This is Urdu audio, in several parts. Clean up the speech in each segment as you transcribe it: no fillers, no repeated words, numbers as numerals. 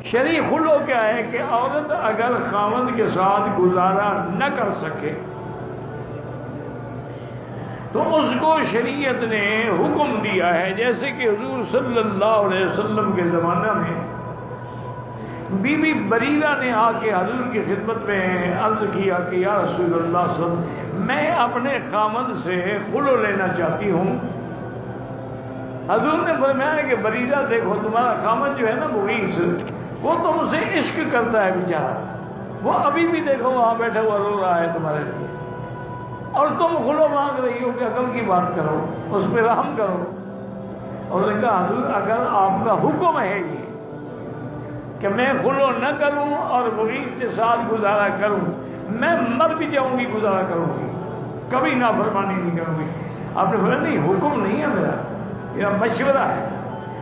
شرعی خلو کیا ہے کہ عورت اگر خاوند کے ساتھ گزارا نہ کر سکے تو اس کو شریعت نے حکم دیا ہے، جیسے کہ حضور صلی اللہ علیہ وسلم کے زمانہ میں بی بی بریرہ نے آ کے حضور کی خدمت میں عرض کیا کہ یا رسول اللہ صلی اللہ علیہ وسلم، میں اپنے خاوند سے خلو لینا چاہتی ہوں۔ حضور نے فرمایا کہ بریرہ دیکھو، تمہارا خاوند جو ہے نا مغیث، وہ تم سے عشق کرتا ہے بیچارہ، وہ ابھی بھی دیکھو وہاں بیٹھا ہوا رو رہا ہے تمہارے لیے، اور تم خلو مانگ رہی ہو کہ عقل کی بات کرو، اس پہ رحم کرو۔ اور نے کہا حضور اگر آپ کا حکم ہے یہ کہ میں خلو نہ کروں اور مغیث کے ساتھ گزارا کروں، میں مر بھی جاؤں گی گزارا کروں گی، کبھی نافرمانی نہیں کروں گی۔ آپ نے فرمایا نہیں، حکم نہیں ہے میرا، یہ مشورہ ہے۔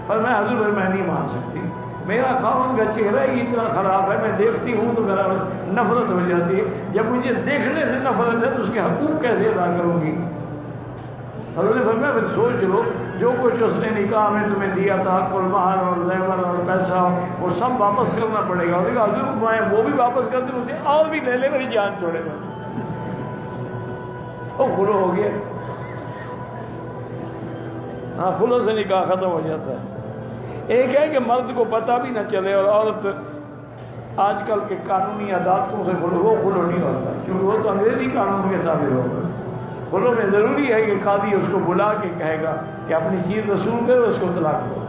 پر میں حضور میں نہیں مان سکتی، میرا خاوند کا چہرہ ہی اتنا خراب ہے، میں دیکھتی ہوں تو میرا نفرت ہو جاتی ہے، جب مجھے دیکھنے سے نفرت ہے تو اس کے حقوق کیسے ادا کروں گی؟ حضور نے فرمایا پھر سوچ لو، جو کچھ اس نے نکاح میں تمہیں دیا تھا، المہر اور زیور اور پیسہ، وہ سب واپس کرنا پڑے گا۔ اور حضور میں وہ بھی واپس کر دوں، مجھے اور بھی لے لے، میری جان چھوڑے گا۔ تو خلو ہو گیا، ہاں خلو سے نکاح ختم ہو جاتا ہے۔ ایک ہے کہ مرد کو پتہ بھی نہ چلے اور عورت آج کل کے قانونی عدالتوں سے خلو، وہ خلو نہیں ہوتا، کیونکہ وہ تو انگریزی قانون کے تابع ہوگا۔ خلو میں ضروری ہے کہ قاضی اس کو بلا کے کہے گا کہ اپنی چیز وصول کرو، اس کو طلاق دو۔